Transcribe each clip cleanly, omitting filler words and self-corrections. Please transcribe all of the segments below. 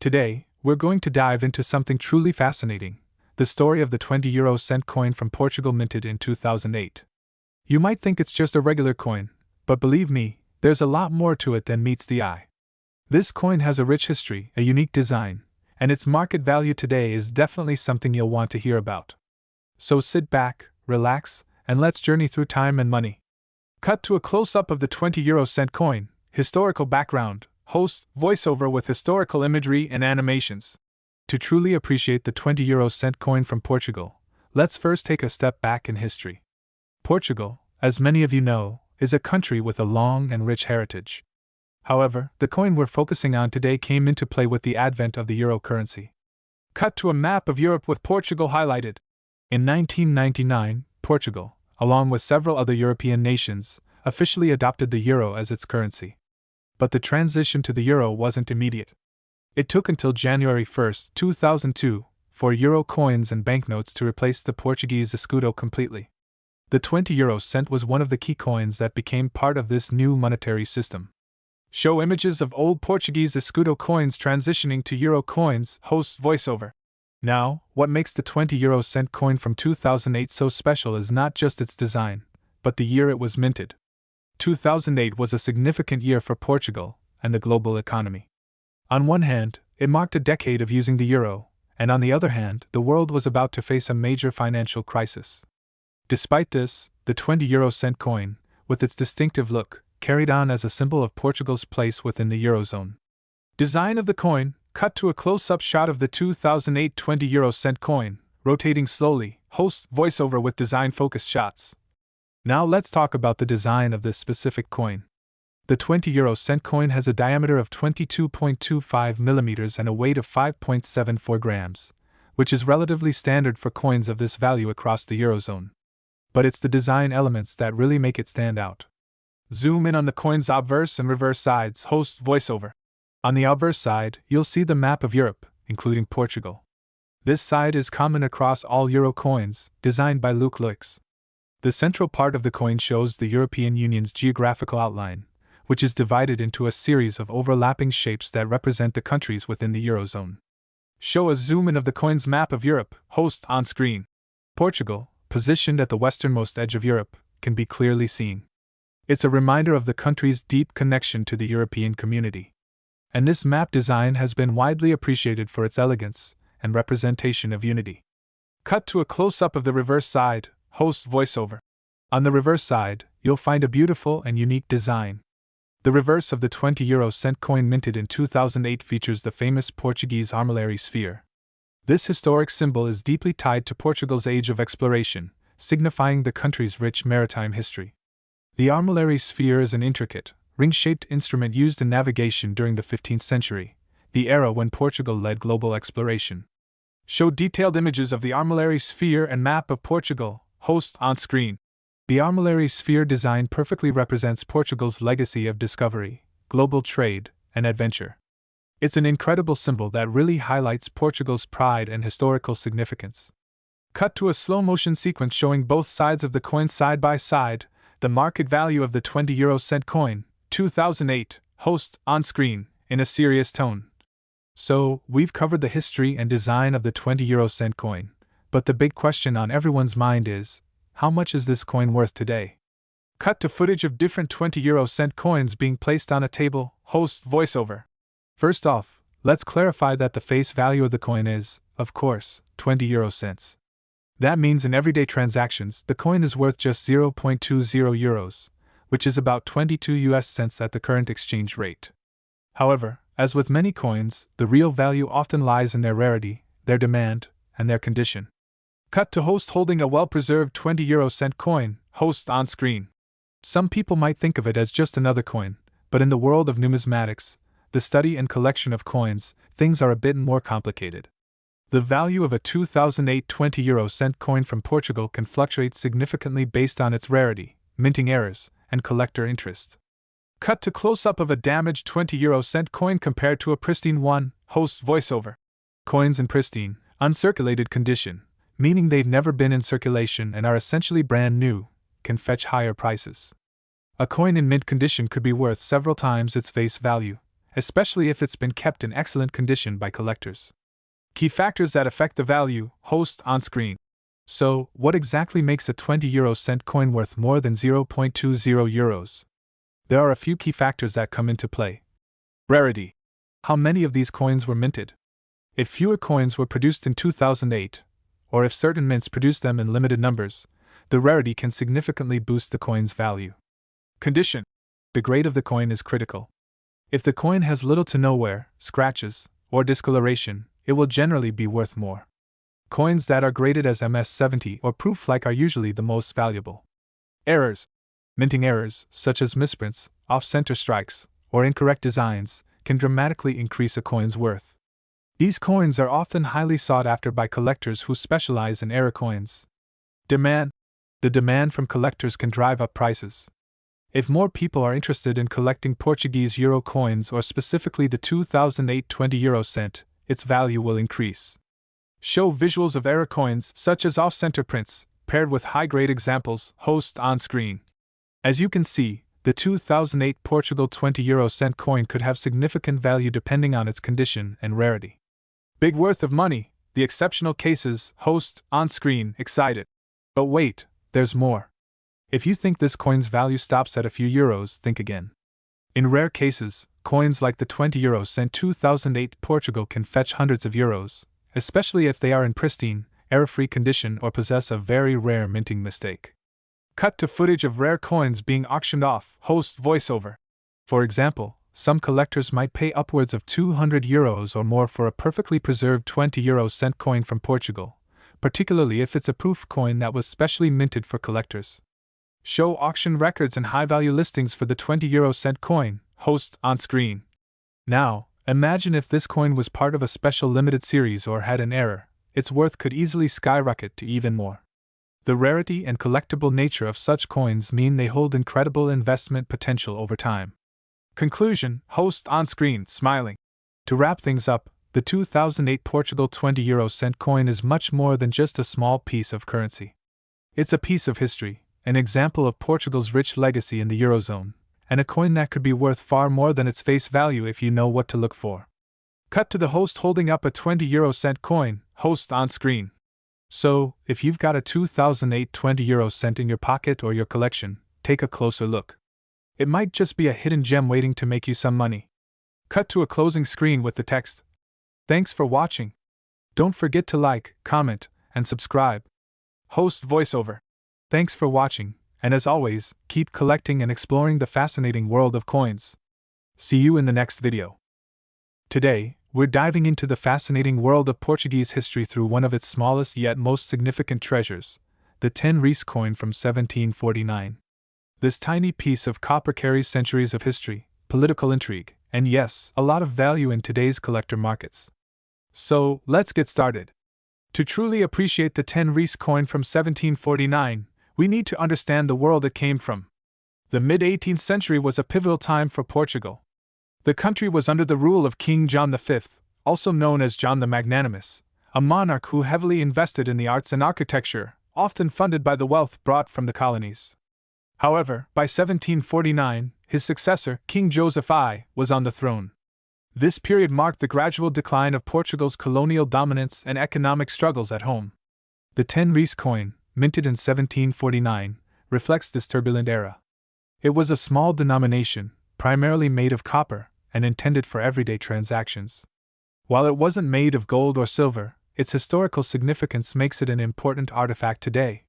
Today, we're going to dive into something truly fascinating, the story of the 20 euro cent coin from Portugal minted in 2008. You might think it's just a regular coin, but believe me, there's a lot more to it than meets the eye. This coin has a rich history, a unique design, and its market value today is definitely something you'll want to hear about. So sit back, relax, and let's journey through time and money. Cut to a close-up of the 20 euro cent coin, historical background, host, voiceover with historical imagery and animations. To truly appreciate the 20 euro cent coin from Portugal, let's first take a step back in history. Portugal, as many of you know, is a country with a long and rich heritage. However, the coin we're focusing on today came into play with the advent of the euro currency. Cut to a map of Europe with Portugal highlighted. In 1999, Portugal, along with several other European nations, officially adopted the euro as its currency. But the transition to the euro wasn't immediate. It took until January 1, 2002, for euro coins and banknotes to replace the Portuguese escudo completely. The 20 euro cent was one of the key coins that became part of this new monetary system. Show images of old Portuguese escudo coins transitioning to euro coins, hosts voiceover. Now, what makes the 20 euro cent coin from 2008 so special is not just its design, but the year it was minted. 2008 was a significant year for Portugal and the global economy. On one hand, it marked a decade of using the euro, and on the other hand, the world was about to face a major financial crisis. Despite this, the 20 euro cent coin, with its distinctive look, carried on as a symbol of Portugal's place within the eurozone. Design of the coin, cut to a close-up shot of the 2008 20 euro cent coin, rotating slowly, host voiceover with design-focused shots. Now let's talk about the design of this specific coin. The 20 euro cent coin has a diameter of 22.25 millimeters and a weight of 5.74 grams, which is relatively standard for coins of this value across the eurozone. But it's the design elements that really make it stand out. Zoom in on the coin's obverse and reverse sides, host voiceover. On the obverse side, you'll see the map of Europe, including Portugal. This side is common across all euro coins, designed by Luke Lux. The central part of the coin shows the European Union's geographical outline, which is divided into a series of overlapping shapes that represent the countries within the eurozone. Show a zoom in of the coin's map of Europe, host on screen. Portugal, positioned at the westernmost edge of Europe, can be clearly seen. It's a reminder of the country's deep connection to the European community. And this map design has been widely appreciated for its elegance and representation of unity. Cut to a close-up of the reverse side, host voiceover. On the reverse side, you'll find a beautiful and unique design. The reverse of the 20 euro-cent coin minted in 2008 features the famous Portuguese armillary sphere. This historic symbol is deeply tied to Portugal's age of exploration, signifying the country's rich maritime history. The armillary sphere is an intricate, ring-shaped instrument used in navigation during the 15th century, the era when Portugal led global exploration. Show detailed images of the armillary sphere and map of Portugal, host on screen. The armillary sphere design perfectly represents Portugal's legacy of discovery, global trade, and adventure. It's an incredible symbol that really highlights Portugal's pride and historical significance. Cut to a slow-motion sequence showing both sides of the coin side by side, the market value of the 20 euro-cent coin, 2008, host on screen, in a serious tone. So, we've covered the history and design of the 20 euro-cent coin, but the big question on everyone's mind is, how much is this coin worth today? Cut to footage of different 20 euro-cent coins being placed on a table, host voiceover. First off, let's clarify that the face value of the coin is, of course, 20 euro cents. That means in everyday transactions, the coin is worth just 0.20 euros, which is about 22 US cents at the current exchange rate. However, as with many coins, the real value often lies in their rarity, their demand, and their condition. Cut to host holding a well-preserved 20 euro-cent coin, host on screen. Some people might think of it as just another coin, but in the world of numismatics, the study and collection of coins, things are a bit more complicated. The value of a 2008 20 euro-cent coin from Portugal can fluctuate significantly based on its rarity, minting errors, and collector interest. Cut to close-up of a damaged 20 euro-cent coin compared to a pristine one, host voiceover. Coins in pristine, uncirculated condition, meaning they've never been in circulation and are essentially brand new, can fetch higher prices. A coin in mint condition could be worth several times its face value, especially if it's been kept in excellent condition by collectors. Key factors that affect the value, host on screen. So, what exactly makes a 20-euro-cent coin worth more than 0.20 euros? There are a few key factors that come into play. Rarity. How many of these coins were minted? If fewer coins were produced in 2008, or if certain mints produced them in limited numbers, the rarity can significantly boost the coin's value. Condition. The grade of the coin is critical. If the coin has little to no wear, scratches, or discoloration, it will generally be worth more. Coins that are graded as MS-70 or proof-like are usually the most valuable. Errors. Minting errors, such as misprints, off-center strikes, or incorrect designs, can dramatically increase a coin's worth. These coins are often highly sought after by collectors who specialize in error coins. Demand. The demand from collectors can drive up prices. If more people are interested in collecting Portuguese euro coins or specifically the 2008 20-euro cent, its value will increase. Show visuals of error coins such as off-center prints, paired with high-grade examples, host on screen. As you can see, the 2008 Portugal 20-euro cent coin could have significant value depending on its condition and rarity. Big worth of money, the exceptional cases, host on screen, excited. But wait, there's more. If you think this coin's value stops at a few euros, think again. In rare cases, coins like the 20-euro cent 2008 Portugal can fetch hundreds of euros, especially if they are in pristine, error-free condition or possess a very rare minting mistake. Cut to footage of rare coins being auctioned off, host voiceover. For example, some collectors might pay upwards of 200 euros or more for a perfectly preserved 20-euro cent coin from Portugal, particularly if it's a proof coin that was specially minted for collectors. Show auction records and high-value listings for the 20-euro cent coin, host on screen. Now, imagine if this coin was part of a special limited series or had an error, its worth could easily skyrocket to even more. The rarity and collectible nature of such coins mean they hold incredible investment potential over time. Conclusion, host on screen, smiling. To wrap things up, the 2008 Portugal 20-euro cent coin is much more than just a small piece of currency. It's a piece of history, an example of Portugal's rich legacy in the Eurozone, and a coin that could be worth far more than its face value if you know what to look for. Cut to the host holding up a 20-euro cent coin, host on screen. So, if you've got a 2008 20-euro cent in your pocket or your collection, take a closer look. It might just be a hidden gem waiting to make you some money. Cut to a closing screen with the text. Thanks for watching. Don't forget to like, comment, and subscribe. Host voiceover. Thanks for watching, and as always, keep collecting and exploring the fascinating world of coins. See you in the next video. Today, we're diving into the fascinating world of Portuguese history through one of its smallest yet most significant treasures, the 10 reis coin from 1749. This tiny piece of copper carries centuries of history, political intrigue, and yes, a lot of value in today's collector markets. So, let's get started. To truly appreciate the 10 reis coin from 1749, we need to understand the world it came from. The mid-18th century was a pivotal time for Portugal. The country was under the rule of King John V, also known as John the Magnanimous, a monarch who heavily invested in the arts and architecture, often funded by the wealth brought from the colonies. However, by 1749, his successor, King Joseph I, was on the throne. This period marked the gradual decline of Portugal's colonial dominance and economic struggles at home. The 10 reis coin, minted in 1749, reflects this turbulent era. It was a small denomination, primarily made of copper, and intended for everyday transactions. While it wasn't made of gold or silver, its historical significance makes it an important artifact today.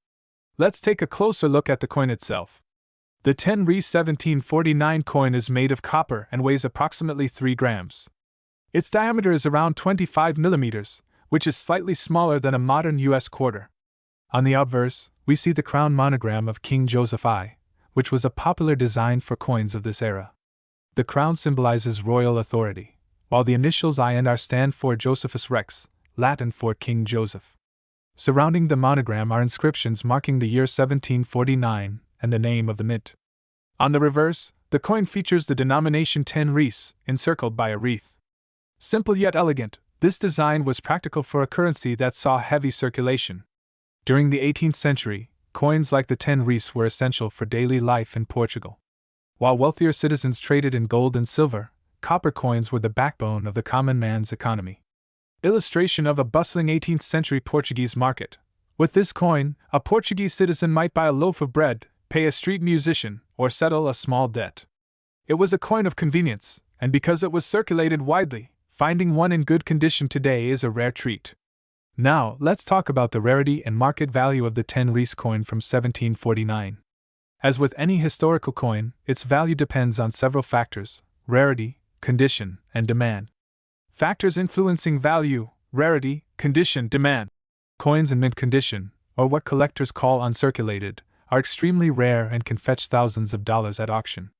Let's take a closer look at the coin itself. The 10 reis 1749 coin is made of copper and weighs approximately 3 grams. Its diameter is around 25 millimeters, which is slightly smaller than a modern US quarter. On the obverse, we see the crown monogram of King Joseph I, which was a popular design for coins of this era. The crown symbolizes royal authority, while the initials I and R stand for Josephus Rex, Latin for King Joseph. Surrounding the monogram are inscriptions marking the year 1749 and the name of the mint. On the reverse, the coin features the denomination 10 reis, encircled by a wreath. Simple yet elegant, this design was practical for a currency that saw heavy circulation. During the 18th century, coins like the 10 reis were essential for daily life in Portugal. While wealthier citizens traded in gold and silver, copper coins were the backbone of the common man's economy. Illustration of a bustling 18th century Portuguese market. With this coin, a Portuguese citizen might buy a loaf of bread, pay a street musician, or settle a small debt. It was a coin of convenience, and because it was circulated widely, finding one in good condition today is a rare treat. Now, let's talk about the rarity and market value of the 10 reis coin from 1749. As with any historical coin, its value depends on several factors: rarity, condition, and demand. Factors influencing value: rarity, condition, demand. Coins in mint condition, or what collectors call uncirculated, are extremely rare and can fetch thousands of dollars at auction.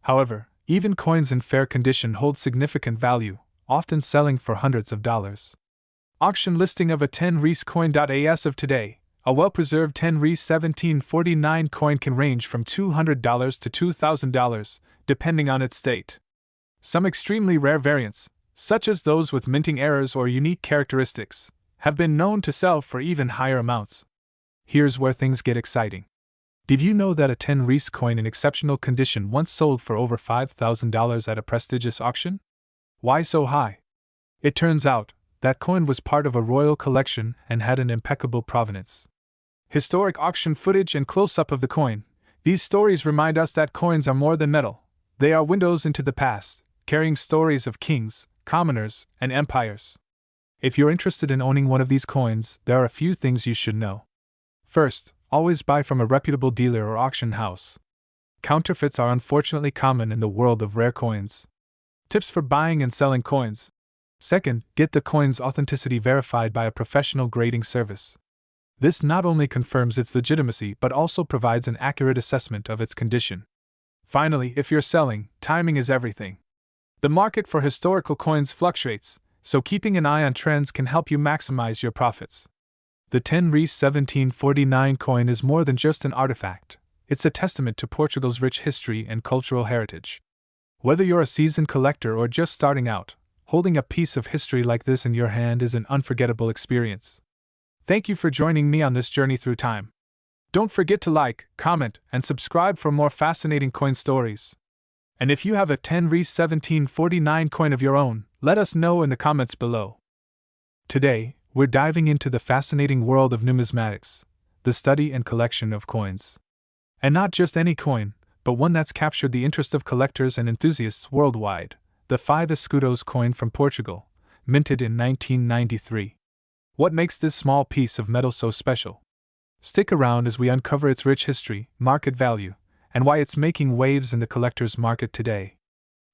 However, even coins in fair condition hold significant value, often selling for hundreds of dollars. Auction listing of a 10 reis coin. As of today, a well-preserved 10 reis 1749 coin can range from $200 to $2,000, depending on its state. Some extremely rare variants, such as those with minting errors or unique characteristics, have been known to sell for even higher amounts. Here's where things get exciting. Did you know that a 10 reis coin in exceptional condition once sold for over $5,000 at a prestigious auction? Why so high? It turns out, that coin was part of a royal collection and had an impeccable provenance. Historic auction footage and close-up of the coin. These stories remind us that coins are more than metal. They are windows into the past, carrying stories of kings, commoners, and empires. If you're interested in owning one of these coins, there are a few things you should know. First, always buy from a reputable dealer or auction house. Counterfeits are unfortunately common in the world of rare coins. Tips for buying and selling coins. Second, get the coin's authenticity verified by a professional grading service. This not only confirms its legitimacy but also provides an accurate assessment of its condition. Finally, if you're selling, timing is everything. The market for historical coins fluctuates, so keeping an eye on trends can help you maximize your profits. The 10 reis 1749 coin is more than just an artifact. It's a testament to Portugal's rich history and cultural heritage. Whether you're a seasoned collector or just starting out, holding a piece of history like this in your hand is an unforgettable experience. Thank you for joining me on this journey through time. Don't forget to like, comment, and subscribe for more fascinating coin stories. And if you have a 10 reis 1749 coin of your own, let us know in the comments below. Today, we're diving into the fascinating world of numismatics, the study and collection of coins. And not just any coin, but one that's captured the interest of collectors and enthusiasts worldwide. The 5 Escudos coin from Portugal, minted in 1993. What makes this small piece of metal so special? Stick around as we uncover its rich history, market value, and why it's making waves in the collector's market today.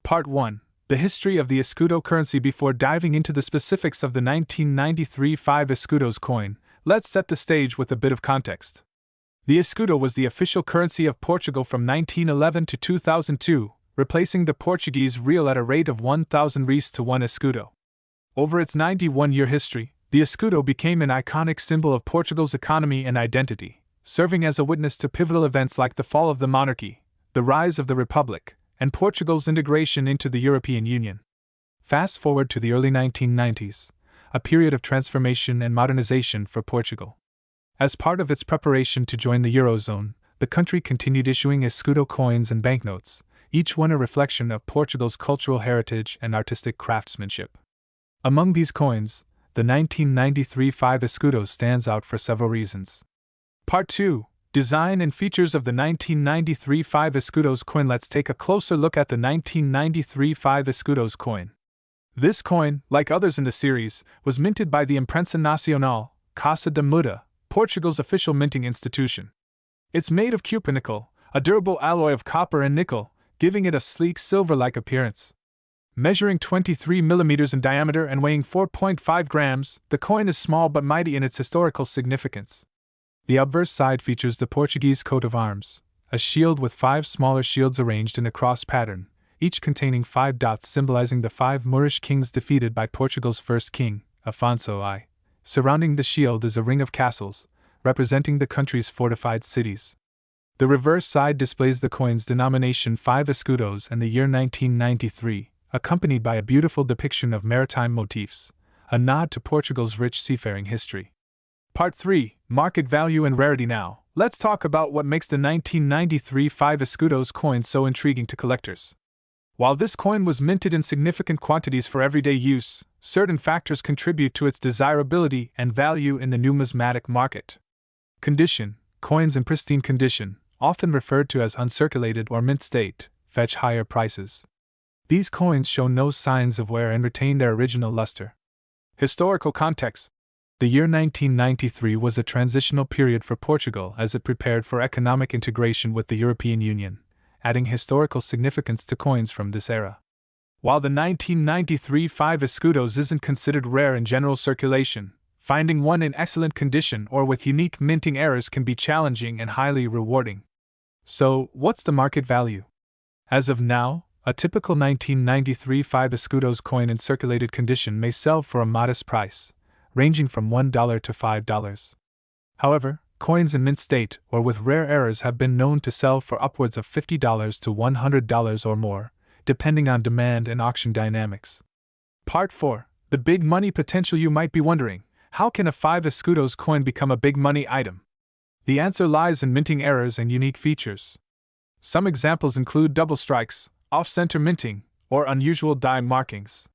Part 1. The history of the Escudo currency. Before diving into the specifics of the 1993 5 Escudos coin, let's set the stage with a bit of context. The Escudo was the official currency of Portugal from 1911 to 2002, replacing the Portuguese real at a rate of 1,000 reis to 1 escudo. Over its 91-year history, the escudo became an iconic symbol of Portugal's economy and identity, serving as a witness to pivotal events like the fall of the monarchy, the rise of the republic, and Portugal's integration into the European Union. Fast forward to the early 1990s, a period of transformation and modernization for Portugal. As part of its preparation to join the Eurozone, the country continued issuing escudo coins and banknotes, each one a reflection of Portugal's cultural heritage and artistic craftsmanship. Among these coins, the 1993 5 Escudos stands out for several reasons. Part 2. Design and features of the 1993 5 Escudos coin. Let's take a closer look at the 1993 5 Escudos coin. This coin, like others in the series, was minted by the Imprensa Nacional, Casa de Muda, Portugal's official minting institution. It's made of cupronickel, a durable alloy of copper and nickel, giving it a sleek silver-like appearance. Measuring 23 mm in diameter and weighing 4.5 grams, the coin is small but mighty in its historical significance. The obverse side features the Portuguese coat of arms, a shield with 5 smaller shields arranged in a cross pattern, each containing 5 dots symbolizing the 5 Moorish kings defeated by Portugal's first king, Afonso I. Surrounding the shield is a ring of castles, representing the country's fortified cities. The reverse side displays the coin's denomination 5 escudos and the year 1993, accompanied by a beautiful depiction of maritime motifs, a nod to Portugal's rich seafaring history. Part 3. Market value and rarity. Now, let's talk about what makes the 1993 5 Escudos coin so intriguing to collectors. While this coin was minted in significant quantities for everyday use, certain factors contribute to its desirability and value in the numismatic market. Condition: coins in pristine condition, often referred to as uncirculated or mint state, fetch higher prices. These coins show no signs of wear and retain their original luster. Historical context: the year 1993 was a transitional period for Portugal as it prepared for economic integration with the European Union, adding historical significance to coins from this era. While the 1993 5 Escudos isn't considered rare in general circulation, finding one in excellent condition or with unique minting errors can be challenging and highly rewarding. So, what's the market value? As of now, a typical 1993 5 Escudos coin in circulated condition may sell for a modest price, ranging from $1 to $5. However, coins in mint state or with rare errors have been known to sell for upwards of $50 to $100 or more, depending on demand and auction dynamics. Part 4. The big money potential. You might be wondering, how can a 5 Escudos coin become a big money item? The answer lies in minting errors and unique features. Some examples include double strikes, off-center minting, or unusual die markings.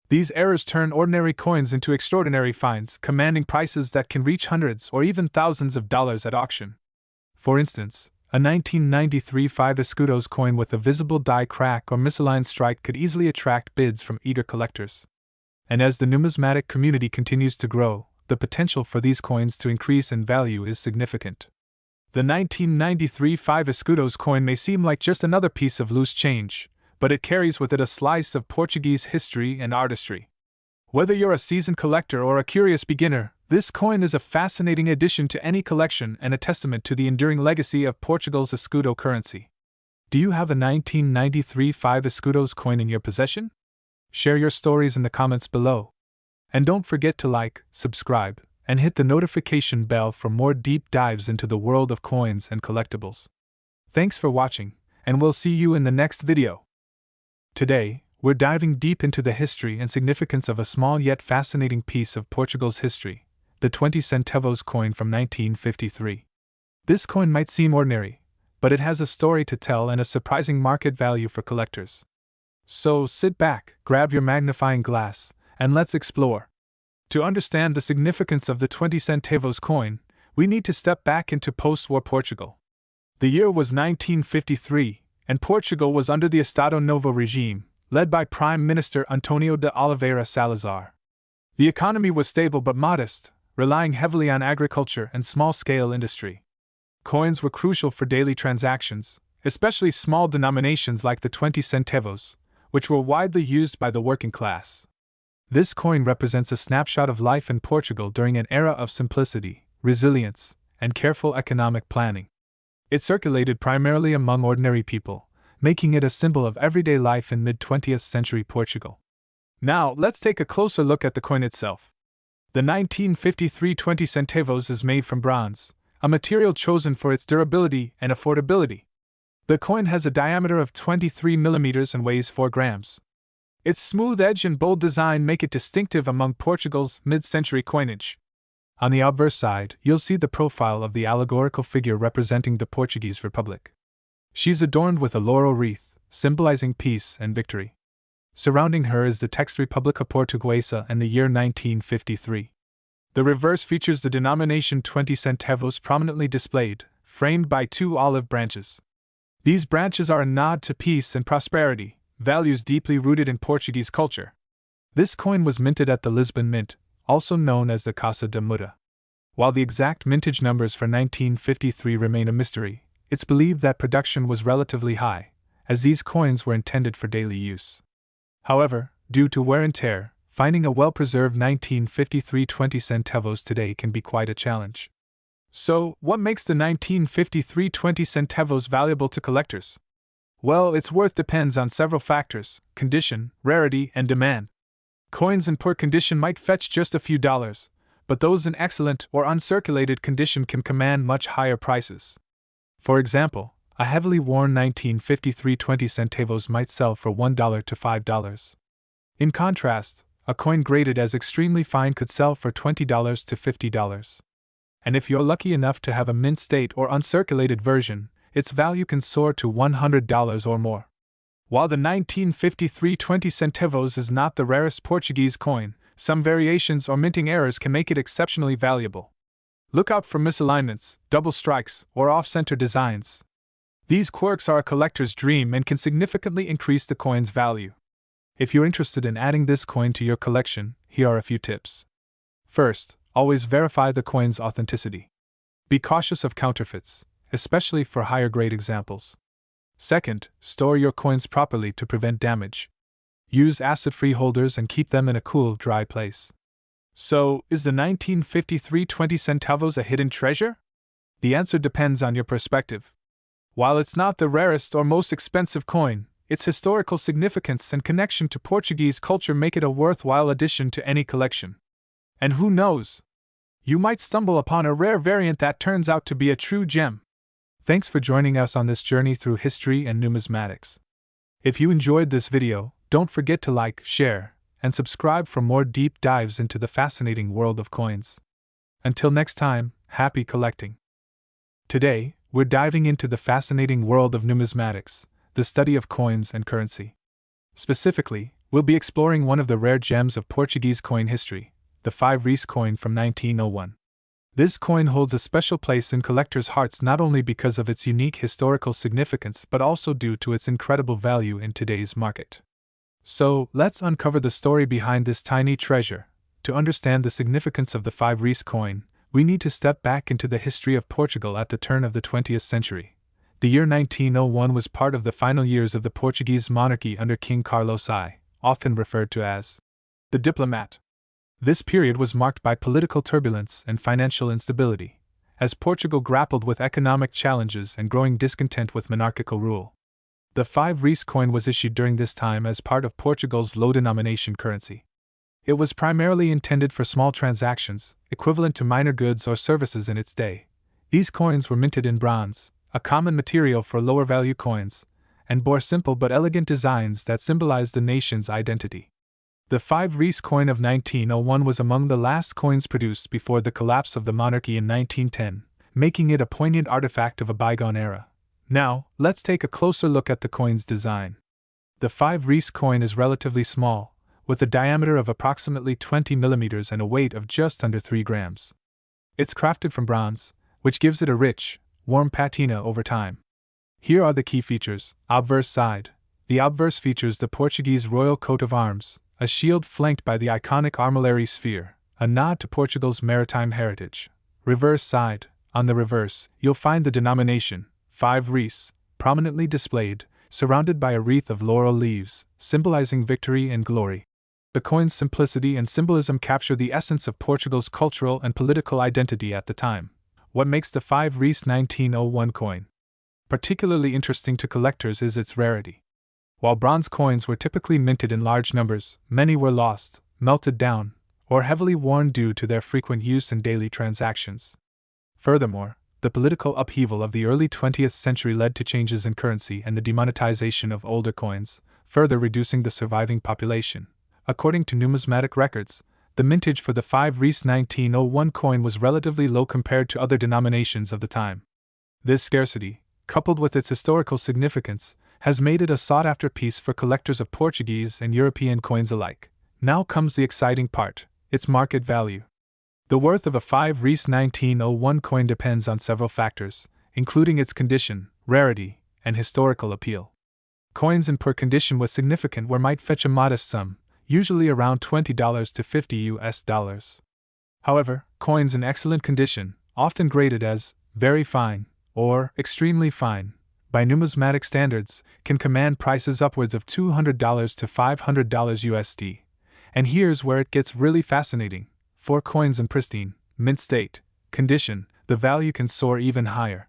These errors turn ordinary coins into extraordinary finds, commanding prices that can reach hundreds or even thousands of dollars at auction. For instance, a 1993 5 Escudos coin with a visible die crack or misaligned strike could easily attract bids from eager collectors. And as the numismatic community continues to grow, the potential for these coins to increase in value is significant. The 1993 5 Escudos coin may seem like just another piece of loose change, but it carries with it a slice of Portuguese history and artistry. Whether you're a seasoned collector or a curious beginner, this coin is a fascinating addition to any collection and a testament to the enduring legacy of Portugal's Escudo currency. Do you have a 1993 5 Escudos coin in your possession? Share your stories in the comments below. And don't forget to like, subscribe, and hit the notification bell for more deep dives into the world of coins and collectibles. Thanks for watching, and we'll see you in the next video. Today, we're diving deep into the history and significance of a small yet fascinating piece of Portugal's history, the 20 centavos coin from 1953. This coin might seem ordinary, but it has a story to tell and a surprising market value for collectors. So sit back, grab your magnifying glass, and let's explore. To understand the significance of the 20 centavos coin, we need to step back into post-war Portugal. The year was 1953, and Portugal was under the Estado Novo regime, led by Prime Minister António de Oliveira Salazar. The economy was stable but modest, relying heavily on agriculture and small-scale industry. Coins were crucial for daily transactions, especially small denominations like the 20 centavos, which were widely used by the working class. This coin represents a snapshot of life in Portugal during an era of simplicity, resilience, and careful economic planning. It circulated primarily among ordinary people, making it a symbol of everyday life in mid-20th century Portugal. Now, let's take a closer look at the coin itself. The 1953 20 centavos is made from bronze, a material chosen for its durability and affordability. The coin has a diameter of 23 mm and weighs 4 grams. Its smooth edge and bold design make it distinctive among Portugal's mid-century coinage. On the obverse side, you'll see the profile of the allegorical figure representing the Portuguese Republic. She's adorned with a laurel wreath, symbolizing peace and victory. Surrounding her is the text República Portuguesa and the year 1953. The reverse features the denomination 20 centavos prominently displayed, framed by 2 olive branches. These branches are a nod to peace and prosperity, values deeply rooted in Portuguese culture. This coin was minted at the Lisbon Mint, also known as the Casa de Muda. While the exact mintage numbers for 1953 remain a mystery, it's believed that production was relatively high, as these coins were intended for daily use. However, due to wear and tear, finding a well-preserved 1953 20 centavos today can be quite a challenge. So, what makes the 1953 20 centavos valuable to collectors? Well, its worth depends on several factors: condition, rarity, and demand. Coins in poor condition might fetch just a few dollars, but those in excellent or uncirculated condition can command much higher prices. For example, a heavily worn 1953 20 centavos might sell for $1 to $5. In contrast, a coin graded as extremely fine could sell for $20 to $50. And if you're lucky enough to have a mint state or uncirculated version, its value can soar to $100 or more. While the 1953 20 centavos is not the rarest Portuguese coin, some variations or minting errors can make it exceptionally valuable. Look out for misalignments, double strikes, or off-center designs. These quirks are a collector's dream and can significantly increase the coin's value. If you're interested in adding this coin to your collection, here are a few tips. First, always verify the coin's authenticity. Be cautious of counterfeits, especially for higher-grade examples. Second, store your coins properly to prevent damage. Use acid-free holders and keep them in a cool, dry place. So, is the 1953 20 centavos a hidden treasure? The answer depends on your perspective. While it's not the rarest or most expensive coin, its historical significance and connection to Portuguese culture make it a worthwhile addition to any collection. And who knows? You might stumble upon a rare variant that turns out to be a true gem. Thanks for joining us on this journey through history and numismatics. If you enjoyed this video, don't forget to like, share, and subscribe for more deep dives into the fascinating world of coins. Until next time, happy collecting. Today, we're diving into the fascinating world of numismatics, the study of coins and currency. Specifically, we'll be exploring one of the rare gems of Portuguese coin history, the 5 reis coin from 1901. This coin holds a special place in collectors' hearts not only because of its unique historical significance but also due to its incredible value in today's market. So, let's uncover the story behind this tiny treasure. To understand the significance of the 5 reis coin, we need to step back into the history of Portugal at the turn of the 20th century. The year 1901 was part of the final years of the Portuguese monarchy under King Carlos I, often referred to as the diplomat. This period was marked by political turbulence and financial instability, as Portugal grappled with economic challenges and growing discontent with monarchical rule. The 5 reis coin was issued during this time as part of Portugal's low-denomination currency. It was primarily intended for small transactions, equivalent to minor goods or services in its day. These coins were minted in bronze, a common material for lower-value coins, and bore simple but elegant designs that symbolized the nation's identity. The 5 reis coin of 1901 was among the last coins produced before the collapse of the monarchy in 1910, making it a poignant artifact of a bygone era. Now, let's take a closer look at the coin's design. The 5 reis coin is relatively small, with a diameter of approximately 20 millimeters and a weight of just under 3 grams. It's crafted from bronze, which gives it a rich, warm patina over time. Here are the key features. Obverse side. The obverse features the Portuguese royal coat of arms, a shield flanked by the iconic armillary sphere, a nod to Portugal's maritime heritage. Reverse side. On the reverse, you'll find the denomination, 5 reis, prominently displayed, surrounded by a wreath of laurel leaves, symbolizing victory and glory. The coin's simplicity and symbolism capture the essence of Portugal's cultural and political identity at the time. What makes the 5 reis 1901 coin particularly interesting to collectors is its rarity. While bronze coins were typically minted in large numbers, many were lost, melted down, or heavily worn due to their frequent use in daily transactions. Furthermore, the political upheaval of the early 20th century led to changes in currency and the demonetization of older coins, further reducing the surviving population. According to numismatic records, the mintage for the 5 reis 1901 coin was relatively low compared to other denominations of the time. This scarcity, coupled with its historical significance, has made it a sought-after piece for collectors of Portuguese and European coins alike. Now comes the exciting part, its market value. The worth of a 5 reis 1901 coin depends on several factors, including its condition, rarity, and historical appeal. Coins in poor condition with significant wear might fetch a modest sum, usually around $20 to $50. However, coins in excellent condition, often graded as very fine or extremely fine by numismatic standards, can command prices upwards of $200 to $500 And here's where it gets really fascinating. For coins in pristine, mint state condition, the value can soar even higher.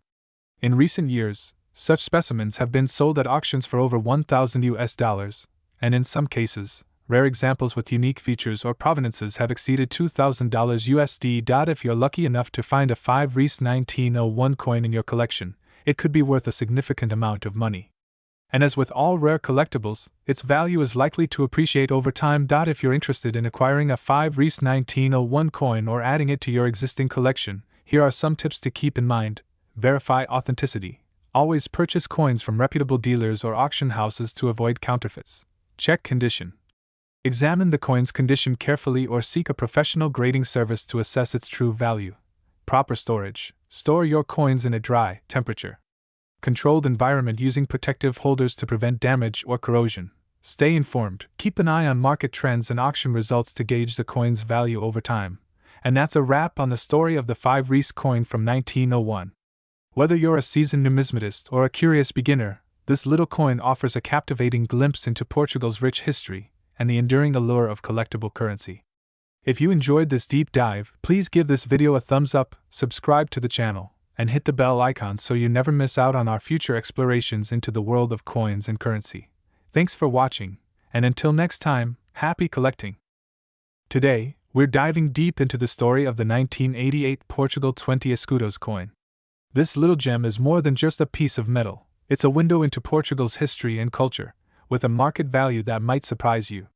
In recent years, such specimens have been sold at auctions for over $1,000, and in some cases, rare examples with unique features or provenances have exceeded $2,000. If you're lucky enough to find a 5 reis 1901 coin in your collection, it could be worth a significant amount of money. And as with all rare collectibles, its value is likely to appreciate over time. If you're interested in acquiring a 5 reis 1901 coin or adding it to your existing collection, here are some tips to keep in mind. Verify authenticity. Always purchase coins from reputable dealers or auction houses to avoid counterfeits. Check condition. Examine the coin's condition carefully or seek a professional grading service to assess its true value. Proper storage. Store your coins in a dry, temperature, controlled environment using protective holders to prevent damage or corrosion. Stay informed. Keep an eye on market trends and auction results to gauge the coin's value over time. And that's a wrap on the story of the 5 Reis coin from 1901. Whether you're a seasoned numismatist or a curious beginner, this little coin offers a captivating glimpse into Portugal's rich history and the enduring allure of collectible currency. If you enjoyed this deep dive, please give this video a thumbs up, subscribe to the channel, and hit the bell icon so you never miss out on our future explorations into the world of coins and currency. Thanks for watching, and until next time, happy collecting! Today, we're diving deep into the story of the 1988 Portugal 20 Escudos coin. This little gem is more than just a piece of metal, it's a window into Portugal's history and culture, with a market value that might surprise you.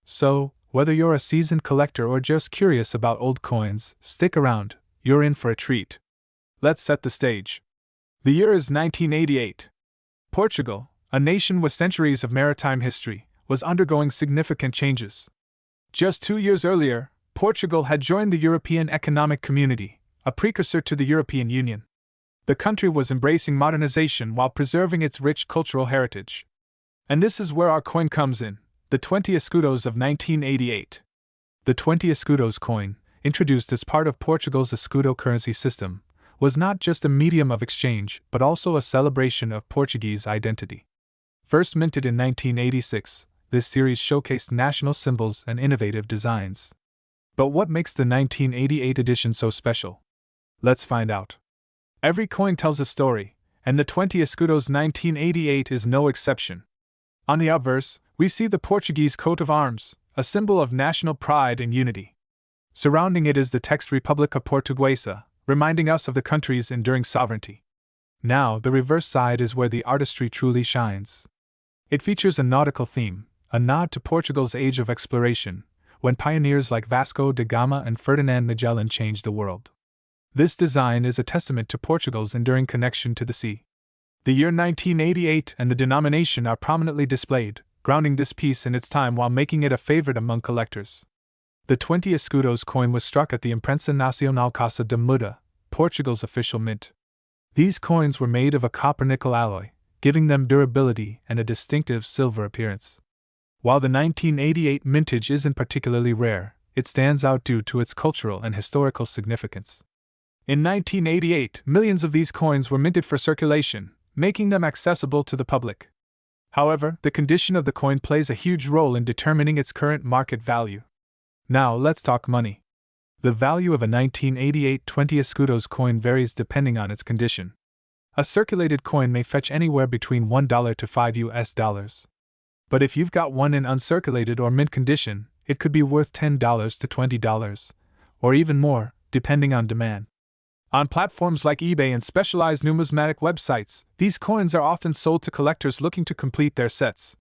So, whether you're a seasoned collector or just curious about old coins, stick around, you're in for a treat. Let's set the stage. The year is 1988. Portugal, a nation with centuries of maritime history, was undergoing significant changes. Just 2 years earlier, Portugal had joined the European Economic Community, a precursor to the European Union. The country was embracing modernization while preserving its rich cultural heritage. And this is where our coin comes in, the 20 Escudos of 1988. The 20 Escudos coin, introduced as part of Portugal's Escudo currency system, was not just a medium of exchange but also a celebration of Portuguese identity. First minted in 1986, this series showcased national symbols and innovative designs. But what makes the 1988 edition so special? Let's find out. Every coin tells a story, and the 20 Escudos 1988 is no exception. On the obverse, we see the Portuguese coat of arms, a symbol of national pride and unity. Surrounding it is the text República Portuguesa, reminding us of the country's enduring sovereignty. Now, the reverse side is where the artistry truly shines. It features a nautical theme, a nod to Portugal's age of exploration, when pioneers like Vasco da Gama and Ferdinand Magellan changed the world. This design is a testament to Portugal's enduring connection to the sea. The year 1988 and the denomination are prominently displayed, grounding this piece in its time while making it a favorite among collectors. The 20 Escudos coin was struck at the Imprensa Nacional Casa de Muda, Portugal's official mint. These coins were made of a copper-nickel alloy, giving them durability and a distinctive silver appearance. While the 1988 mintage isn't particularly rare, it stands out due to its cultural and historical significance. In 1988, millions of these coins were minted for circulation, making them accessible to the public. However, the condition of the coin plays a huge role in determining its current market value. Now, let's talk money. The value of a 1988 20 Escudos coin varies depending on its condition. A circulated coin may fetch anywhere between $1 to $5. But if you've got one in uncirculated or mint condition, it could be worth $10 to $20, or even more, depending on demand. On platforms like eBay and specialized numismatic websites, these coins are often sold to collectors looking to complete their sets.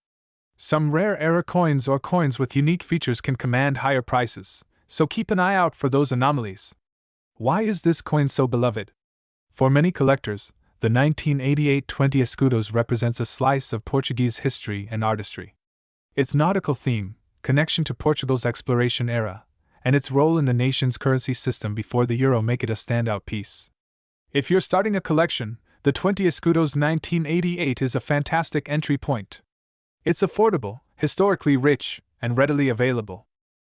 Some rare era coins or coins with unique features can command higher prices, so keep an eye out for those anomalies. Why is this coin so beloved? For many collectors, the 1988 20 Escudos represents a slice of Portuguese history and artistry. Its nautical theme, connection to Portugal's exploration era, and its role in the nation's currency system before the euro make it a standout piece. If you're starting a collection, the 20 Escudos 1988 is a fantastic entry point. It's affordable, historically rich, and readily available.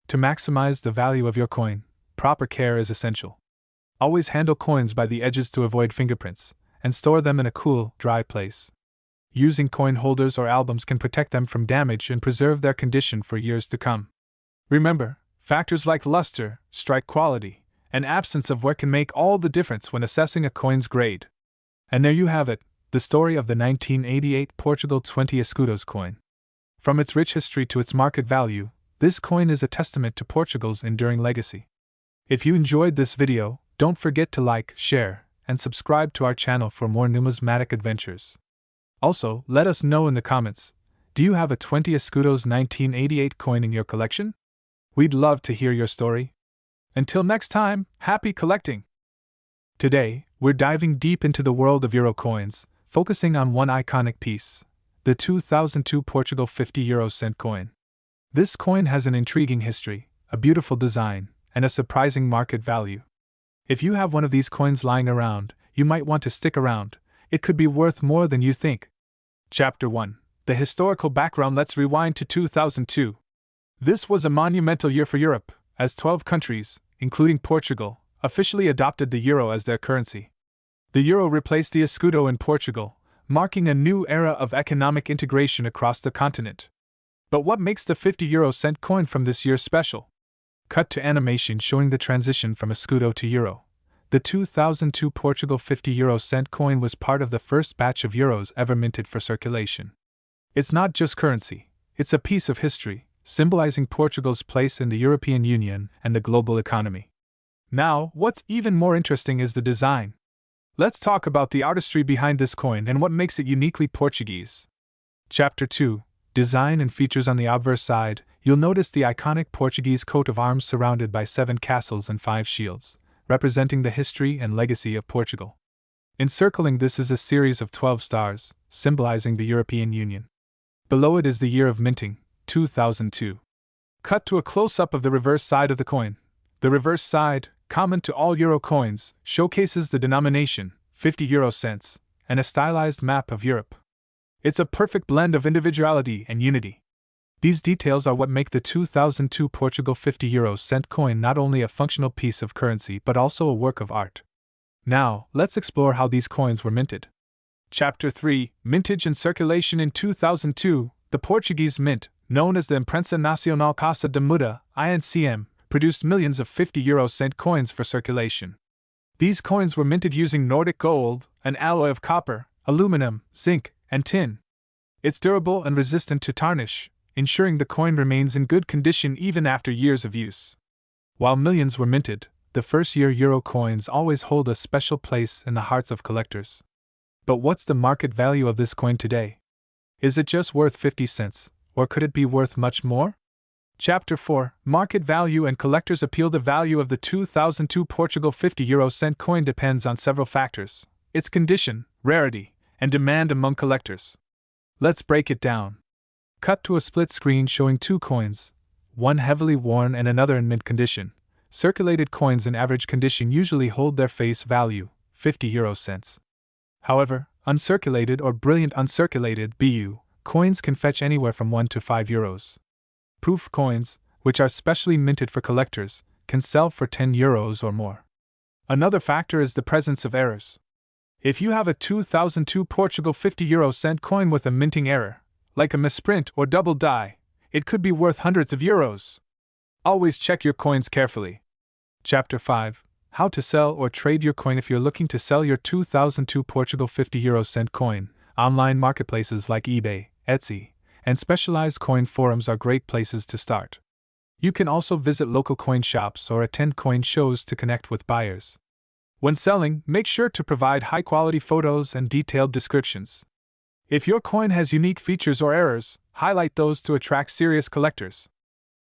To maximize the value of your coin, proper care is essential. Always handle coins by the edges to avoid fingerprints, and store them in a cool, dry place. Using coin holders or albums can protect them from damage and preserve their condition for years to come. Remember, factors like luster, strike quality, and absence of wear can make all the difference when assessing a coin's grade. And there you have it, the story of the 1988 Portugal 20 Escudos coin. From its rich history to its market value, this coin is a testament to Portugal's enduring legacy. If you enjoyed this video, don't forget to like, share, and subscribe to our channel for more numismatic adventures. Also, let us know in the comments, do you have a 20 Escudos 1988 coin in your collection? We'd love to hear your story. Until next time, happy collecting! Today, we're diving deep into the world of Euro coins, focusing on one iconic piece, the 2002 Portugal 50 cent coin. This coin has an intriguing history, a beautiful design, and a surprising market value. If you have one of these coins lying around, you might want to stick around. It could be worth more than you think. Chapter 1. The historical background. Let's rewind to 2002. This was a monumental year for Europe, as 12 countries, including Portugal, officially adopted the euro as their currency. The euro replaced the escudo in Portugal, marking a new era of economic integration across the continent. But what makes the 50 cent coin from this year special? Cut to animation showing the transition from escudo to euro. The 2002 Portugal 50 cent coin was part of the first batch of euros ever minted for circulation. It's not just currency, it's a piece of history, symbolizing Portugal's place in the European Union and the global economy. Now, what's even more interesting is the design. Let's talk about the artistry behind this coin and what makes it uniquely Portuguese. Chapter 2. Design and features. On the obverse side, you'll notice the iconic Portuguese coat of arms surrounded by 7 castles and 5 shields, representing the history and legacy of Portugal. Encircling this is a series of 12 stars, symbolizing the European Union. Below it is the year of minting, 2002. Cut to a close-up of the reverse side of the coin. The reverse side, common to all euro coins, showcases the denomination, 50 cents, and a stylized map of Europe. It's a perfect blend of individuality and unity. These details are what make the 2002 Portugal 50 cent coin not only a functional piece of currency but also a work of art. Now, let's explore how these coins were minted. Chapter 3. Mintage and circulation. In 2002, the Portuguese Mint, known as the Imprensa Nacional Casa de Muda, INCM, produced millions of 50 cent coins for circulation. These coins were minted using Nordic gold, an alloy of copper, aluminum, zinc, and tin. It's durable and resistant to tarnish, ensuring the coin remains in good condition even after years of use. While millions were minted, the first-year euro coins always hold a special place in the hearts of collectors. But what's the market value of this coin today? Is it just worth 50 cents, or could it be worth much more? Chapter 4. Market value and collectors' appeal. The value of the 2002 Portugal 50 cent coin depends on several factors: its condition, rarity, and demand among collectors. Let's break it down. Cut to a split screen showing 2 coins, one heavily worn and another in mint condition. Circulated coins in average condition usually hold their face value, 50 cents. However, uncirculated or brilliant uncirculated (BU) coins can fetch anywhere from 1 to 5 euros. Proof coins, which are specially minted for collectors, can sell for 10 euros or more. Another factor is the presence of errors. If you have a 2002 Portugal 50 cent coin with a minting error, like a misprint or double die, it could be worth hundreds of euros. Always check your coins carefully. Chapter 5. How to sell or trade your coin. If you're looking to sell your 2002 Portugal 50 cent coin, online marketplaces like eBay, Etsy, and specialized coin forums are great places to start. You can also visit local coin shops or attend coin shows to connect with buyers. When selling, make sure to provide high-quality photos and detailed descriptions. If your coin has unique features or errors, highlight those to attract serious collectors.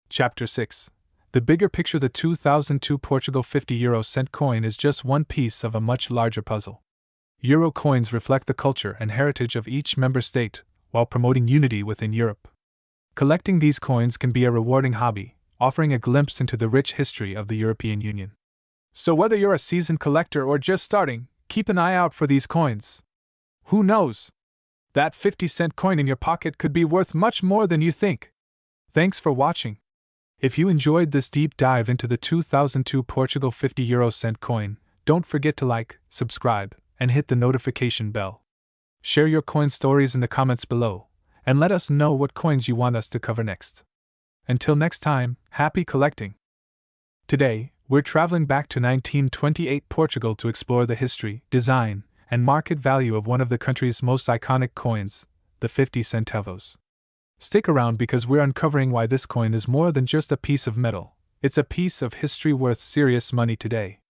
Chapter 6. The bigger picture. The 2002 Portugal 50 cent coin is just one piece of a much larger puzzle. Euro coins reflect the culture and heritage of each member state, while promoting unity within Europe. Collecting these coins can be a rewarding hobby, offering a glimpse into the rich history of the European Union. So whether you're a seasoned collector or just starting, keep an eye out for these coins. Who knows? That 50-cent coin in your pocket could be worth much more than you think. Thanks for watching. If you enjoyed this deep dive into the 2002 Portugal 50 cent coin, don't forget to like, subscribe, and hit the notification bell. Share your coin stories in the comments below, and let us know what coins you want us to cover next. Until next time, happy collecting! Today, we're traveling back to 1928 Portugal to explore the history, design, and market value of one of the country's most iconic coins, the 50 centavos. Stick around because we're uncovering why this coin is more than just a piece of metal. It's a piece of history worth serious money today.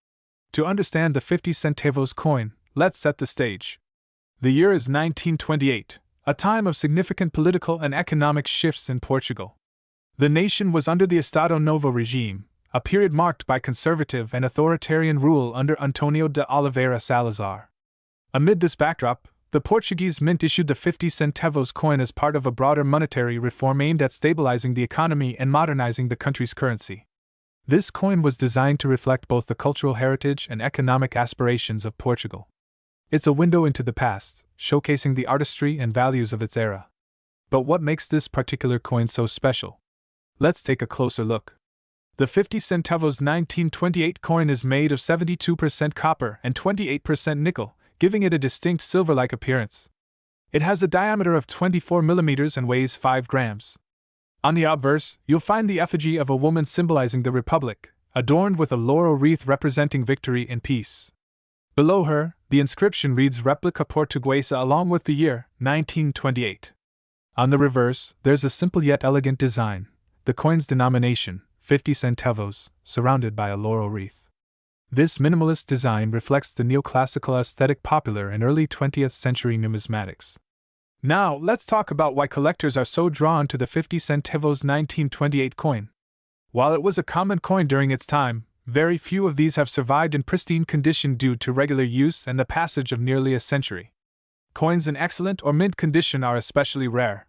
To understand the 50 centavos coin, let's set the stage. The year is 1928, a time of significant political and economic shifts in Portugal. The nation was under the Estado Novo regime, a period marked by conservative and authoritarian rule under Antonio de Oliveira Salazar. Amid this backdrop, The Portuguese mint issued the 50 centavos coin as part of a broader monetary reform aimed at stabilizing the economy and modernizing the country's currency. This coin was designed to reflect both the cultural heritage and economic aspirations of Portugal. It's a window into the past, showcasing the artistry and values of its era. But what makes this particular coin so special? Let's take a closer look. The 50 centavos 1928 coin is made of 72% copper and 28% nickel, giving it a distinct silver-like appearance. It has a diameter of 24 millimeters and weighs 5 grams. On the obverse, you'll find the effigy of a woman symbolizing the Republic, adorned with a laurel wreath representing victory and peace. Below her, the inscription reads Replica Portuguesa along with the year, 1928. On the reverse, there's a simple yet elegant design, the coin's denomination, 50 centavos, surrounded by a laurel wreath. This minimalist design reflects the neoclassical aesthetic popular in early 20th century numismatics. Now, let's talk about why collectors are so drawn to the 50 centavos 1928 coin. While it was a common coin during its time, very few of these have survived in pristine condition due to regular use and the passage of nearly a century. Coins in excellent or mint condition are especially rare.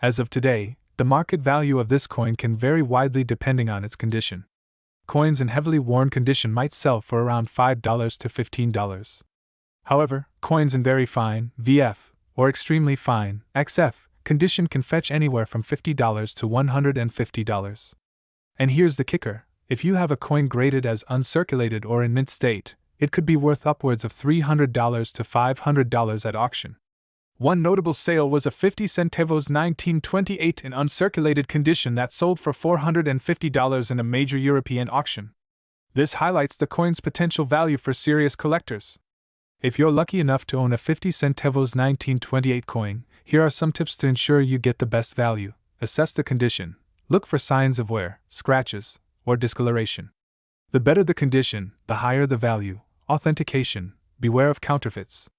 As of today, the market value of this coin can vary widely depending on its condition. Coins in heavily worn condition might sell for around $5 to $15. However, coins in very fine, VF, or extremely fine, XF, condition can fetch anywhere from $50 to $150. And here's the kicker, if you have a coin graded as uncirculated or in mint state, it could be worth upwards of $300 to $500 at auction. One notable sale was a 50 centavos 1928 in uncirculated condition that sold for $450 in a major European auction. This highlights the coin's potential value for serious collectors. If you're lucky enough to own a 50 centavos 1928 coin, here are some tips to ensure you get the best value. Assess the condition. Look for signs of wear, scratches, or discoloration. The better the condition, the higher the value. Authentication. Beware of counterfeits.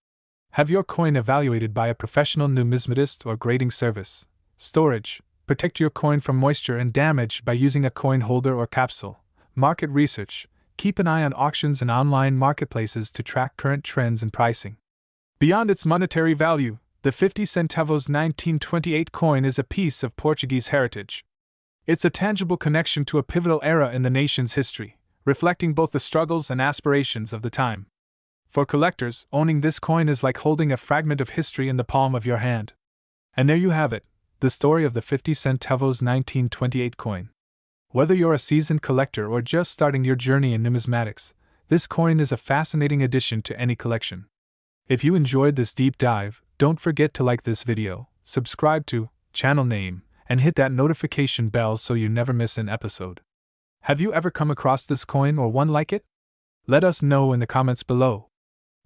Have your coin evaluated by a professional numismatist or grading service. Storage. Protect your coin from moisture and damage by using a coin holder or capsule. Market research. Keep an eye on auctions and online marketplaces to track current trends and pricing. Beyond its monetary value, the 50 centavos 1928 coin is a piece of Portuguese heritage. It's a tangible connection to a pivotal era in the nation's history, reflecting both the struggles and aspirations of the time. For collectors, owning this coin is like holding a fragment of history in the palm of your hand. And there you have it, the story of the 50 centavos 1928 coin. Whether you're a seasoned collector or just starting your journey in numismatics, this coin is a fascinating addition to any collection. If you enjoyed this deep dive, don't forget to like this video, subscribe to channel name, and hit that notification bell so you never miss an episode. Have you ever come across this coin or one like it? Let us know in the comments below.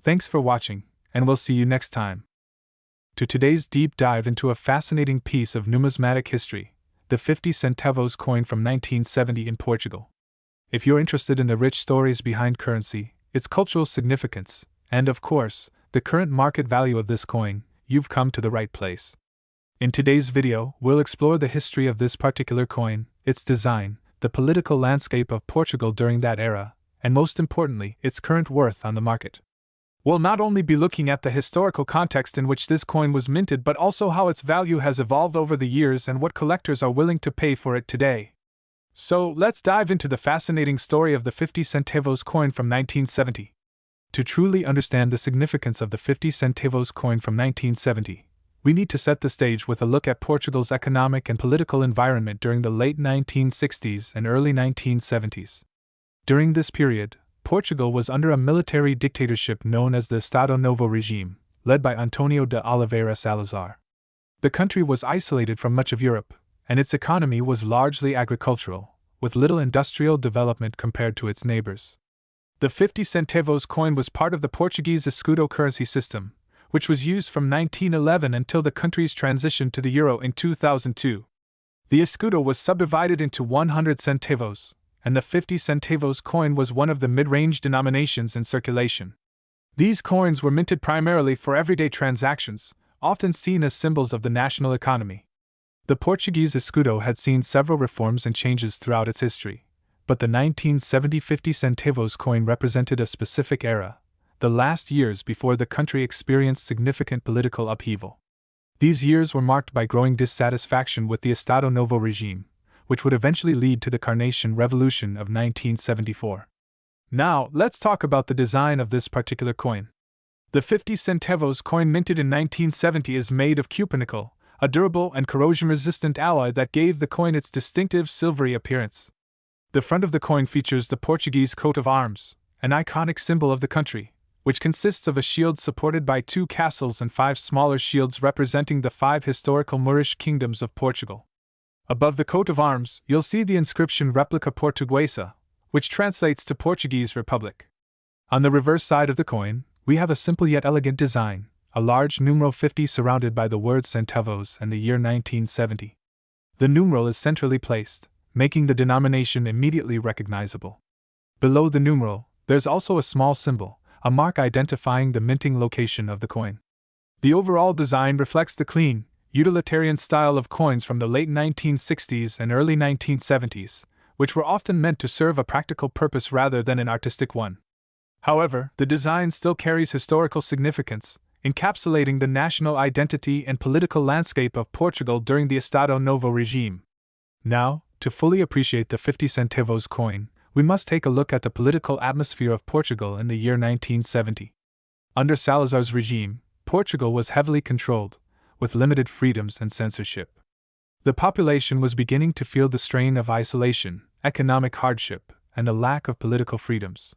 Thanks for watching, and we'll see you next time. To today's deep dive into a fascinating piece of numismatic history, the 50 centavos coin from 1970 in Portugal. If you're interested in the rich stories behind currency, its cultural significance, and of course, the current market value of this coin, you've come to the right place. In today's video, we'll explore the history of this particular coin, its design, the political landscape of Portugal during that era, and most importantly, its current worth on the market. We'll not only be looking at the historical context in which this coin was minted but also how its value has evolved over the years and what collectors are willing to pay for it today. So, let's dive into the fascinating story of the 50 centavos coin from 1970. To truly understand the significance of the 50 centavos coin from 1970, we need to set the stage with a look at Portugal's economic and political environment during the late 1960s and early 1970s. During this period, Portugal was under a military dictatorship known as the Estado Novo regime, led by Antonio de Oliveira Salazar. The country was isolated from much of Europe, and its economy was largely agricultural, with little industrial development compared to its neighbors. The 50 centavos coin was part of the Portuguese Escudo currency system, which was used from 1911 until the country's transition to the euro in 2002. The Escudo was subdivided into 100 centavos, and the 50 centavos coin was one of the mid-range denominations in circulation. These coins were minted primarily for everyday transactions, often seen as symbols of the national economy. The Portuguese Escudo had seen several reforms and changes throughout its history, but the 1970 50 centavos coin represented a specific era, the last years before the country experienced significant political upheaval. These years were marked by growing dissatisfaction with the Estado Novo regime, which would eventually lead to the Carnation Revolution of 1974. Now, let's talk about the design of this particular coin. The 50 centavos coin minted in 1970 is made of cupronickel, a durable and corrosion-resistant alloy that gave the coin its distinctive silvery appearance. The front of the coin features the Portuguese coat of arms, an iconic symbol of the country, which consists of a shield supported by 2 castles and 5 smaller shields representing the 5 historical Moorish kingdoms of Portugal. Above the coat of arms, you'll see the inscription Replica Portuguesa, which translates to Portuguese Republic. On the reverse side of the coin, we have a simple yet elegant design, a large numeral 50 surrounded by the word centavos and the year 1970. The numeral is centrally placed, making the denomination immediately recognizable. Below the numeral, there's also a small symbol, a mark identifying the minting location of the coin. The overall design reflects the clean, utilitarian style of coins from the late 1960s and early 1970s, which were often meant to serve a practical purpose rather than an artistic one. However, the design still carries historical significance, encapsulating the national identity and political landscape of Portugal during the Estado Novo regime. Now, to fully appreciate the 50 centavos coin, we must take a look at the political atmosphere of Portugal in the year 1970. Under Salazar's regime, Portugal was heavily controlled, with limited freedoms and censorship. The population was beginning to feel the strain of isolation, economic hardship, and a lack of political freedoms.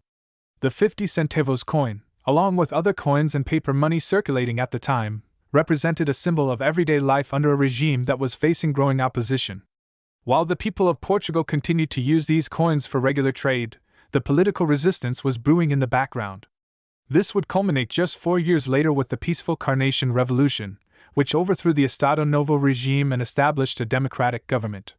The 50 centavos coin, along with other coins and paper money circulating at the time, represented a symbol of everyday life under a regime that was facing growing opposition. While the people of Portugal continued to use these coins for regular trade, the political resistance was brewing in the background. This would culminate just 4 years later with the peaceful Carnation Revolution, which overthrew the Estado Novo regime and established a democratic government.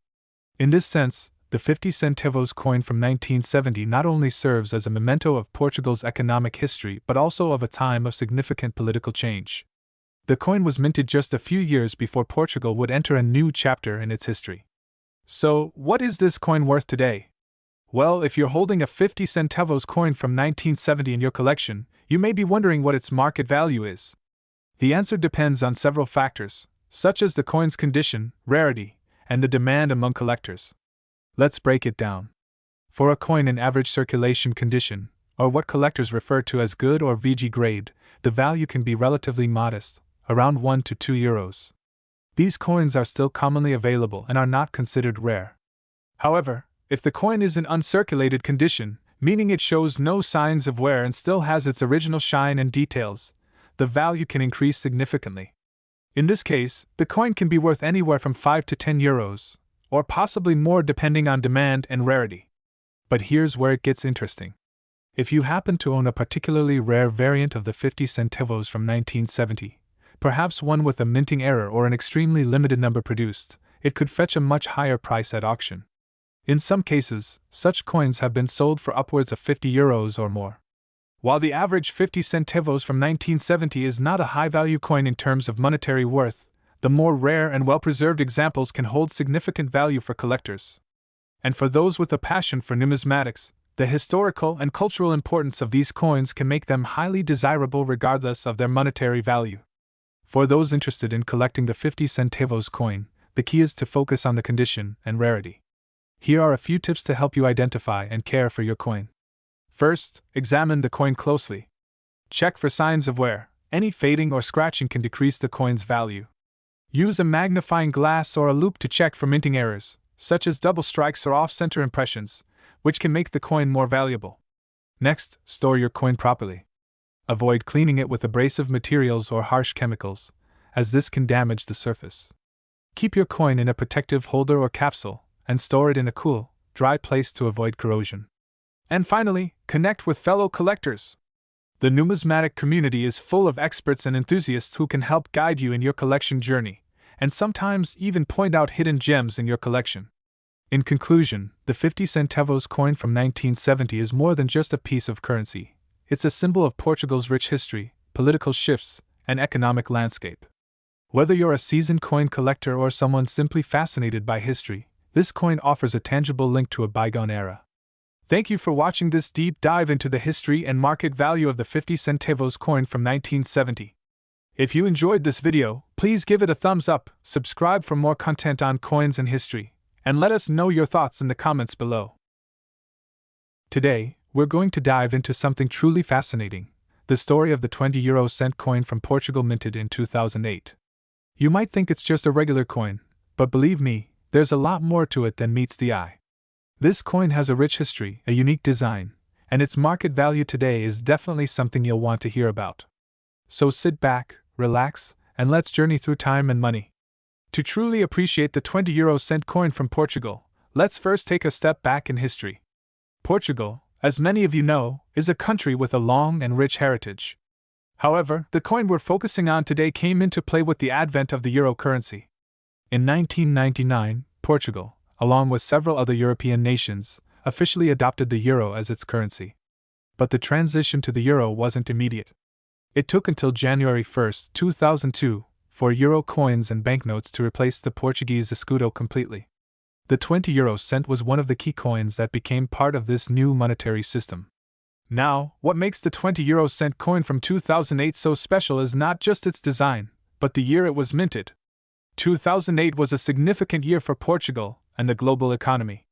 In this sense, the 50 centavos coin from 1970 not only serves as a memento of Portugal's economic history but also of a time of significant political change. The coin was minted just a few years before Portugal would enter a new chapter in its history. So, what is this coin worth today? Well, if you're holding a 50 centavos coin from 1970 in your collection, you may be wondering what its market value is. The answer depends on several factors, such as the coin's condition, rarity, and the demand among collectors. Let's break it down. For a coin in average circulation condition, or what collectors refer to as good or VG grade, the value can be relatively modest, around 1 to 2 euros. These coins are still commonly available and are not considered rare. However, if the coin is in uncirculated condition, meaning it shows no signs of wear and still has its original shine and details, the value can increase significantly. In this case, the coin can be worth anywhere from 5 to 10 euros, or possibly more depending on demand and rarity. But here's where it gets interesting. If you happen to own a particularly rare variant of the 50 centavos from 1970, perhaps one with a minting error or an extremely limited number produced, it could fetch a much higher price at auction. In some cases, such coins have been sold for upwards of 50 euros or more. While the average 50 centavos from 1970 is not a high-value coin in terms of monetary worth, the more rare and well-preserved examples can hold significant value for collectors. And for those with a passion for numismatics, the historical and cultural importance of these coins can make them highly desirable regardless of their monetary value. For those interested in collecting the 50 centavos coin, the key is to focus on the condition and rarity. Here are a few tips to help you identify and care for your coin. First, examine the coin closely. Check for signs of wear. Any fading or scratching can decrease the coin's value. Use a magnifying glass or a loupe to check for minting errors, such as double strikes or off-center impressions, which can make the coin more valuable. Next, store your coin properly. Avoid cleaning it with abrasive materials or harsh chemicals, as this can damage the surface. Keep your coin in a protective holder or capsule, and store it in a cool, dry place to avoid corrosion. And finally, connect with fellow collectors. The numismatic community is full of experts and enthusiasts who can help guide you in your collection journey, and sometimes even point out hidden gems in your collection. In conclusion, the 50 centavos coin from 1970 is more than just a piece of currency. It's a symbol of Portugal's rich history, political shifts, and economic landscape. Whether you're a seasoned coin collector or someone simply fascinated by history, this coin offers a tangible link to a bygone era. Thank you for watching this deep dive into the history and market value of the 50 centavos coin from 1970. If you enjoyed this video, please give it a thumbs up, subscribe for more content on coins and history, and let us know your thoughts in the comments below. Today, we're going to dive into something truly fascinating, the story of the 20 euro cent coin from Portugal minted in 2008. You might think it's just a regular coin, but believe me, there's a lot more to it than meets the eye. This coin has a rich history, a unique design, and its market value today is definitely something you'll want to hear about. So sit back, relax, and let's journey through time and money. To truly appreciate the 20 euro cent coin from Portugal, let's first take a step back in history. Portugal, as many of you know, is a country with a long and rich heritage. However, the coin we're focusing on today came into play with the advent of the euro currency. In 1999, Portugal, along with several other European nations, officially adopted the euro as its currency. But the transition to the euro wasn't immediate. It took until January 1, 2002, for euro coins and banknotes to replace the Portuguese escudo completely. The 20 euro cent was one of the key coins that became part of this new monetary system. Now, what makes the 20 euro cent coin from 2008 so special is not just its design, but the year it was minted. 2008 was a significant year for Portugal and the global economy.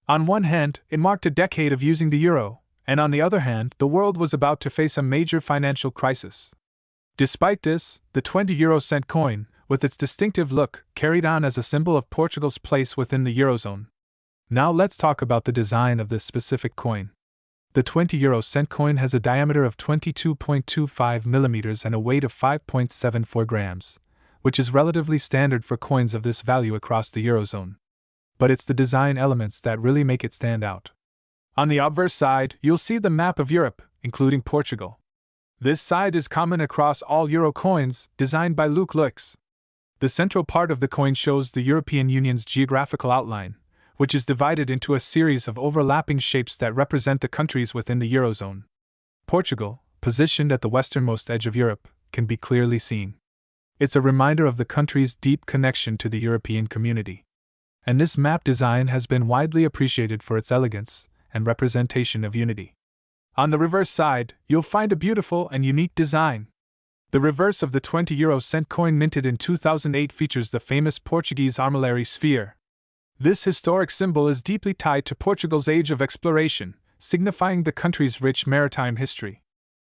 On one hand, it marked a decade of using the euro, and on the other hand, the world was about to face a major financial crisis. Despite this, the 20 euro cent coin, with its distinctive look, carried on as a symbol of Portugal's place within the eurozone. Now let's talk about the design of this specific coin. The 20 euro cent coin has a diameter of 22.25 millimeters and a weight of 5.74 grams, which is relatively standard for coins of this value across the eurozone. But it's the design elements that really make it stand out. On the obverse side, you'll see the map of Europe, including Portugal. This side is common across all euro coins, designed by Luke Lux. The central part of the coin shows the European Union's geographical outline, which is divided into a series of overlapping shapes that represent the countries within the eurozone. Portugal, positioned at the westernmost edge of Europe, can be clearly seen. It's a reminder of the country's deep connection to the European community. And this map design has been widely appreciated for its elegance and representation of unity. On the reverse side, you'll find a beautiful and unique design. The reverse of the 20 euro cent coin minted in 2008 features the famous Portuguese armillary sphere. This historic symbol is deeply tied to Portugal's age of exploration, signifying the country's rich maritime history.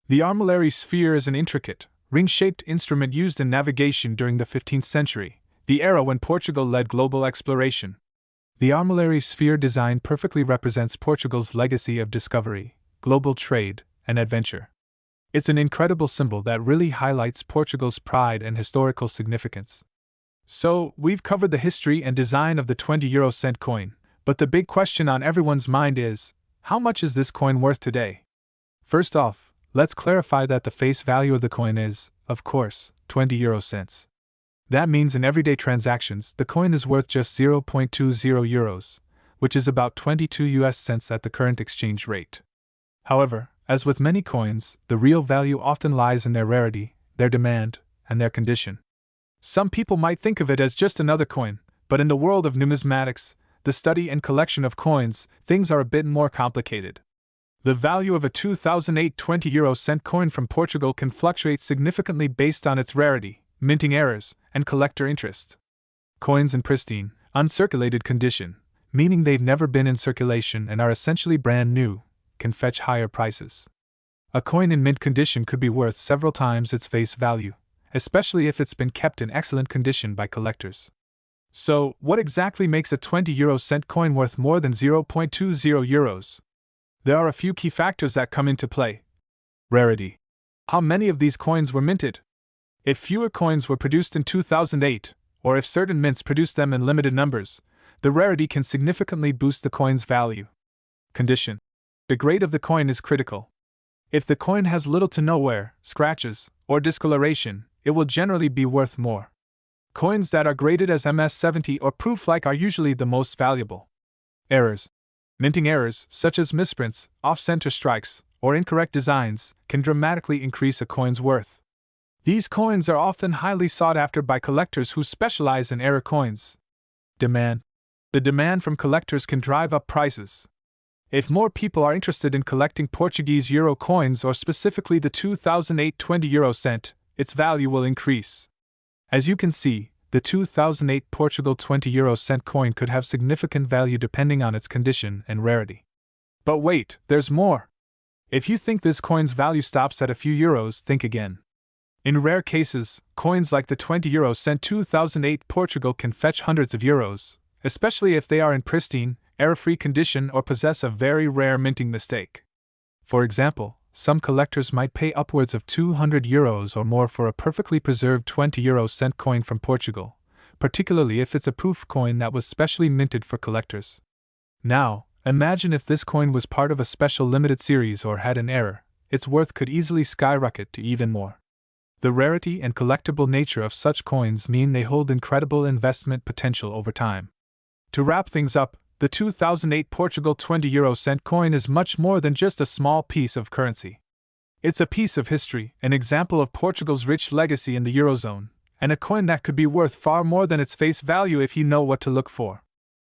The armillary sphere is an intricate, ring-shaped instrument used in navigation during the 15th century, the era when Portugal led global exploration. The armillary sphere design perfectly represents Portugal's legacy of discovery, global trade, and adventure. It's an incredible symbol that really highlights Portugal's pride and historical significance. So, we've covered the history and design of the 20 euro cent coin, but the big question on everyone's mind is, how much is this coin worth today? First off, let's clarify that the face value of the coin is, of course, 20 euro cents. That means in everyday transactions, the coin is worth just 0.20 euros, which is about 22 US cents at the current exchange rate. However, as with many coins, the real value often lies in their rarity, their demand, and their condition. Some people might think of it as just another coin, but in the world of numismatics, the study and collection of coins, things are a bit more complicated. The value of a 2008 20 euro cent coin from Portugal can fluctuate significantly based on its rarity, minting errors, and collector interest. Coins in pristine, uncirculated condition, meaning they've never been in circulation and are essentially brand new, can fetch higher prices. A coin in mint condition could be worth several times its face value, especially if it's been kept in excellent condition by collectors. So, what exactly makes a 20 euro cent coin worth more than 0.20 euros? There are a few key factors that come into play. Rarity. How many of these coins were minted? If fewer coins were produced in 2008, or if certain mints produced them in limited numbers, the rarity can significantly boost the coin's value. Condition. The grade of the coin is critical. If the coin has little to no wear, scratches, or discoloration, it will generally be worth more. Coins that are graded as MS-70 or proof-like are usually the most valuable. Errors. Minting errors, such as misprints, off-center strikes, or incorrect designs, can dramatically increase a coin's worth. These coins are often highly sought after by collectors who specialize in error coins. Demand. The demand from collectors can drive up prices. If more people are interested in collecting Portuguese euro coins or specifically the 2008 20 euro cent, its value will increase. As you can see, the 2008 Portugal 20 euro cent coin could have significant value depending on its condition and rarity. But wait, there's more! If you think this coin's value stops at a few euros, think again. In rare cases, coins like the 20 euro cent 2008 Portugal can fetch hundreds of euros, especially if they are in pristine, error-free condition or possess a very rare minting mistake. For example, some collectors might pay upwards of 200 euros or more for a perfectly preserved 20 euro cent coin from Portugal, particularly if it's a proof coin that was specially minted for collectors. Now, imagine if this coin was part of a special limited series or had an error, its worth could easily skyrocket to even more. The rarity and collectible nature of such coins mean they hold incredible investment potential over time. To wrap things up, the 2008 Portugal 20 euro cent coin is much more than just a small piece of currency. It's a piece of history, an example of Portugal's rich legacy in the Eurozone, and a coin that could be worth far more than its face value if you know what to look for.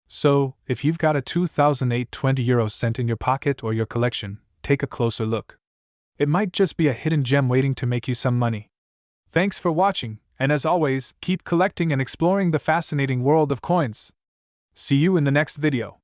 So, if you've got a 2008 20 euro cent in your pocket or your collection, take a closer look. It might just be a hidden gem waiting to make you some money. Thanks for watching, and as always, keep collecting and exploring the fascinating world of coins. See you in the next video.